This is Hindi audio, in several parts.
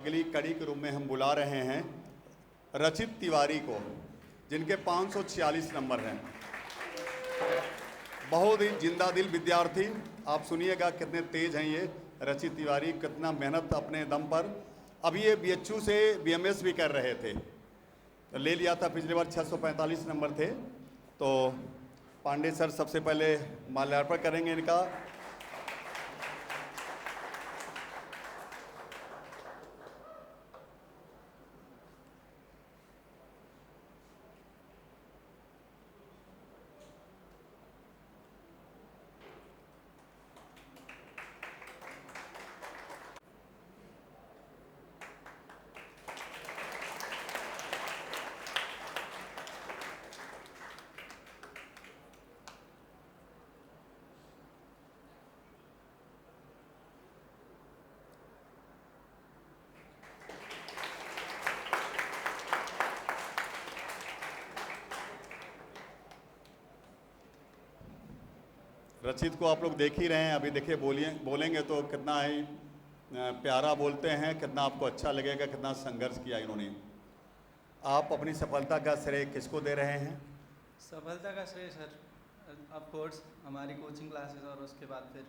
अगली कड़ी के रूप में हम बुला रहे हैं रचित तिवारी को, जिनके 546 नंबर हैं। बहुत ही जिंदा दिल विद्यार्थी, आप सुनिएगा कितने तेज हैं ये रचित तिवारी, कितना मेहनत अपने दम पर। अभी ये बीएचयू से बीएमएस भी कर रहे थे, तो ले लिया था पिछली बार, 645 नंबर थे। तो पांडे सर सबसे पहले माल्यार्पण करेंगे इनका। रचित को आप लोग देख ही रहे हैं, अभी देखिए बोलेंगे तो कितना ही प्यारा बोलते हैं, कितना आपको अच्छा लगेगा, कितना संघर्ष किया इन्होंने। आप अपनी सफलता का श्रेय किसको दे रहे हैं? सफलता का श्रेय सर ऑफ कोर्स हमारी कोचिंग क्लासेस और उसके बाद फिर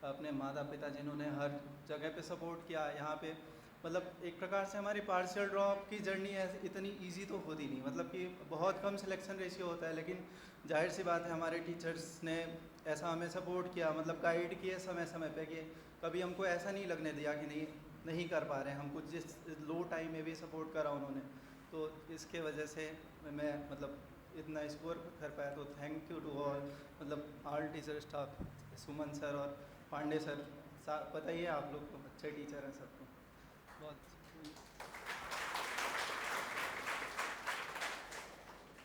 अपने माता पिता, जिन्होंने हर जगह पे सपोर्ट किया। यहाँ पे मतलब एक प्रकार से हमारी पार्शियल ड्रॉप की जर्नी ऐसे इतनी इजी तो होती नहीं, मतलब कि बहुत कम सिलेक्शन रेशियो होता है, लेकिन जाहिर सी बात है हमारे टीचर्स ने ऐसा हमें सपोर्ट किया, मतलब गाइड किए समय समय पे, कि कभी हमको ऐसा नहीं लगने दिया कि नहीं कर पा रहे हैं हम कुछ। जिस लो टाइम में भी सपोर्ट करा उन्होंने, तो इसके वजह से मैं मतलब इतना स्कोर कर पाया। तो थैंक यू टू ऑल, मतलब ऑल टीचर स्टाफ, सुमन सर और पांडे सर, पता ही है आप लोग तो अच्छे टीचर हैं सबको। बहुत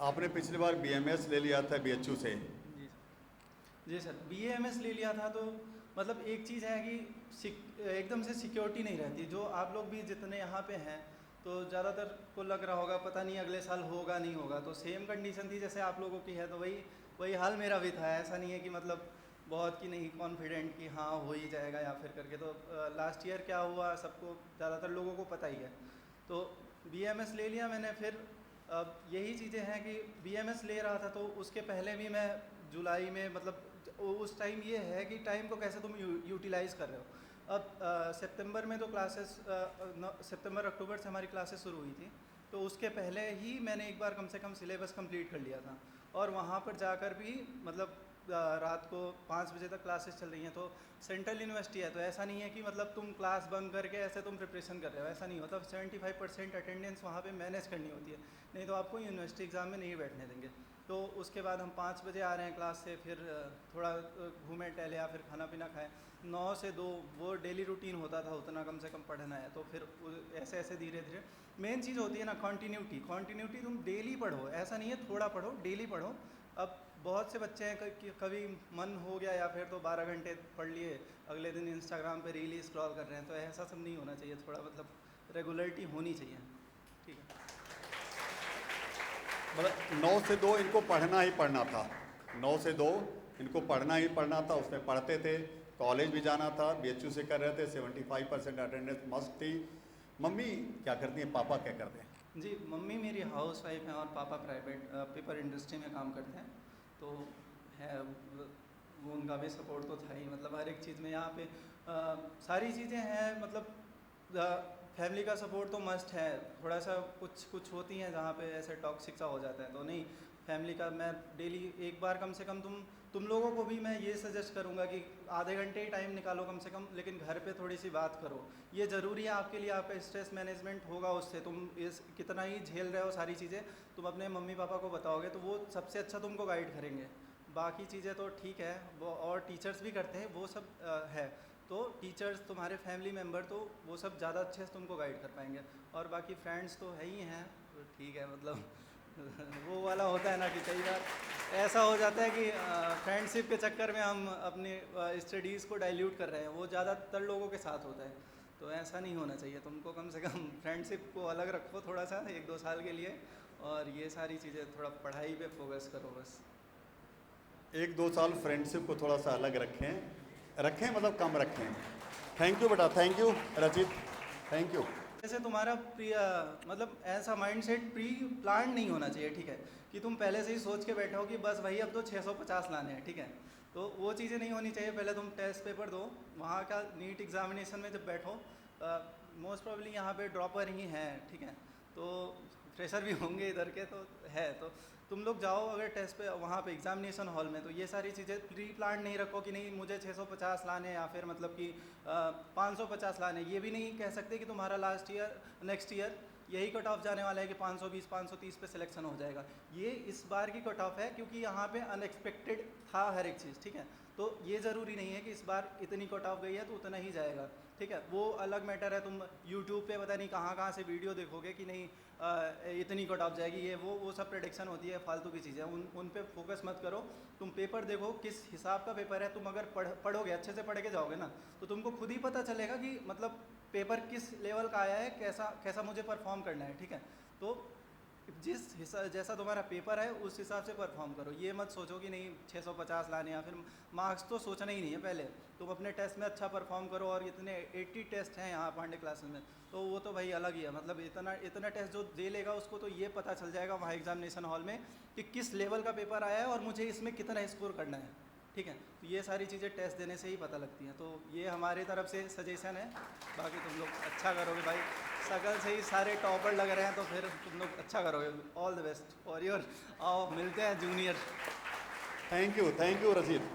आपने पिछली बार बीएमएस ले लिया था बीएचयू से। जी सर, बीएमएस ले लिया था, तो मतलब एक चीज़ है कि एकदम से सिक्योरिटी नहीं रहती। जो आप लोग भी जितने यहाँ पे हैं, तो ज़्यादातर को लग रहा होगा पता नहीं अगले साल होगा नहीं होगा, तो सेम कंडीशन थी जैसे आप लोगों की है, तो वही हाल मेरा भी था। ऐसा नहीं है कि मतलब बहुत कि नहीं कॉन्फिडेंट कि हाँ हो ही जाएगा या फिर करके। तो लास्ट ईयर क्या हुआ सबको, ज़्यादातर लोगों को पता ही है। तो बीएमएस ले लिया मैंने। फिर अब यही चीज़ें हैं कि बीएमएस ले रहा था, तो उसके पहले भी मैं जुलाई में, मतलब उस टाइम ये है कि टाइम को कैसे तुम यूटिलाइज़ कर रहे हो। अब सितंबर में तो क्लासेस, सितंबर अक्टूबर से हमारी क्लासेस शुरू हुई थी, तो उसके पहले ही मैंने एक बार कम से कम सिलेबस कंप्लीट कर लिया था। और वहाँ पर जाकर भी मतलब रात को 5 बजे तक क्लासेस चल रही हैं, तो सेंट्रल यूनिवर्सिटी है, तो ऐसा नहीं है कि मतलब तुम क्लास बंक करके ऐसे तुम प्रिपरेशन कर रहे हो, ऐसा नहीं होता। 75% अटेंडेंस वहाँ पे मैनेज करनी होती है, नहीं तो आपको यूनिवर्सिटी एग्ज़ाम में नहीं बैठने देंगे। तो उसके बाद हम 5 बजे आ रहे हैं क्लास से, फिर थोड़ा घूमे टहले या फिर खाना पीना खाएं। 9 से 2 वो डेली रूटीन होता था, उतना कम से कम पढ़ना है। तो फिर ऐसे ऐसे धीरे धीरे, मेन चीज़ होती है ना कॉन्टीन्यूटी तुम डेली पढ़ो, ऐसा नहीं है थोड़ा पढ़ो, डेली पढ़ो। अब बहुत से बच्चे हैं कि कभी मन हो गया या फिर तो 12 घंटे पढ़ लिए, अगले दिन इंस्टाग्राम पे रील स्क्रॉल कर रहे हैं, तो ऐसा सब नहीं होना चाहिए। थोड़ा मतलब रेगुलरिटी होनी चाहिए, ठीक है। मतलब 9 से 2 इनको पढ़ना ही पढ़ना था, 9 से 2 इनको पढ़ना ही पढ़ना था। उसमें पढ़ते थे, कॉलेज भी जाना था, बीएचयू से कर रहे थे, 75% अटेंडेंस मस्ट थी। मम्मी क्या करती हैं, पापा क्या करते हैं? जी, मम्मी मेरी हाउस वाइफ हैं और पापा प्राइवेट पेपर इंडस्ट्री में काम करते हैं। तो है वो उनका भी सपोर्ट तो था ही, मतलब हर एक चीज़ में यहाँ पे सारी चीज़ें हैं। मतलब फैमिली का सपोर्ट तो मस्ट है। थोड़ा सा कुछ होती हैं जहाँ पे ऐसे टॉक्सिक सा हो जाता है, तो नहीं, फैमिली का मैं डेली एक बार कम से कम तुम लोगों को भी मैं ये सजेस्ट करूँगा कि आधे घंटे ही टाइम निकालो कम से कम, लेकिन घर पे थोड़ी सी बात करो। ये ज़रूरी है आपके लिए, आपका स्ट्रेस मैनेजमेंट होगा उससे। तुम इस कितना ही झेल रहे हो सारी चीज़ें, तुम अपने मम्मी पापा को बताओगे तो वो सबसे अच्छा तुमको गाइड करेंगे। बाकी चीज़ें तो ठीक है, वो और टीचर्स भी करते हैं, वो सब है। तो टीचर्स, तुम्हारे फैमिली मेम्बर, तो वो सब ज़्यादा अच्छे से तुमको गाइड कर पाएंगे। और बाकी फ्रेंड्स तो है ही हैं, तो ठीक है। मतलब वो वाला होता है ना कि कई बार ऐसा हो जाता है कि फ्रेंडशिप के चक्कर में हम अपनी स्टडीज़ को डाइल्यूट कर रहे हैं, वो ज़्यादातर लोगों के साथ होता है। तो ऐसा नहीं होना चाहिए, तुमको कम से कम फ्रेंडशिप को अलग रखो थोड़ा सा 1-2 साल के लिए, और ये सारी चीज़ें थोड़ा पढ़ाई पे फोकस करो बस। 1-2 साल फ्रेंडशिप को थोड़ा सा अलग रखें, मतलब कम रखें। थैंक यू बेटा, थैंक यू रचित, थैंक यू। जैसे तुम्हारा मतलब ऐसा माइंडसेट प्री प्लान नहीं होना चाहिए, ठीक है, कि तुम पहले से ही सोच के बैठे हो कि बस भाई अब तो 650 लाने हैं, ठीक है। तो वो चीज़ें नहीं होनी चाहिए। पहले तुम टेस्ट पेपर दो, वहाँ का नीट एग्जामिनेशन में जब बैठो, मोस्ट प्रॉब्ली यहाँ पे ड्रॉपर ही हैं, ठीक है, तो फ्रेशर भी होंगे इधर के, तो है, तो तुम लोग जाओ अगर टेस्ट पे वहाँ पे एग्जामिनेशन हॉल में, तो ये सारी चीज़ें प्री प्लान नहीं रखो कि नहीं मुझे 650 लाने या फिर मतलब कि 550 लाने। ये भी नहीं कह सकते कि तुम्हारा लास्ट ईयर नेक्स्ट ईयर यही कट ऑफ जाने वाला है कि 520 530 पे सिलेक्शन हो जाएगा। ये इस बार की कट ऑफ है क्योंकि यहाँ पे अनएक्सपेक्टेड था हर एक चीज़, ठीक है। तो ये ज़रूरी नहीं है कि इस बार इतनी कट ऑफ गई है तो उतना ही जाएगा, ठीक है। वो अलग मैटर है, तुम यूट्यूब पे पता नहीं कहाँ से वीडियो देखोगे कि नहीं इतनी कट ऑफ जाएगी, ये वो सब प्रेडिक्शन होती है, फालतू की चीज़ें, उन पे फोकस मत करो। तुम पेपर देखो किस हिसाब का पेपर है। तुम अगर पढ़ोगे, अच्छे से पढ़ के जाओगे ना, तो तुमको खुद ही पता चलेगा कि मतलब पेपर किस लेवल का आया है, कैसा मुझे परफॉर्म करना है, ठीक है। तो जैसा तुम्हारा पेपर है उस हिसाब से परफॉर्म करो। ये मत सोचो कि नहीं 650 लाने या फिर मार्क्स तो सोचना ही नहीं है। पहले तुम अपने टेस्ट में अच्छा परफॉर्म करो, और इतने 80 टेस्ट हैं यहाँ पांडे क्लासेस में, तो वो तो भाई अलग ही है। मतलब इतना टेस्ट जो दे लेगा उसको तो ये पता चल जाएगा वहाँ एग्जामिनेशन हॉल में कि किस लेवल का पेपर आया है और मुझे इसमें कितना स्कोर करना है, ठीक है। तो ये सारी चीज़ें टेस्ट देने से ही पता लगती हैं। तो ये हमारी तरफ से सजेशन है, बाकी तुम लोग अच्छा करोगे भाई। सकल से ही सारे टॉपर लग रहे हैं तो फिर तुम लोग अच्छा करोगे। All the best for your, आओ मिलते हैं जूनियर। Thank you Rashid.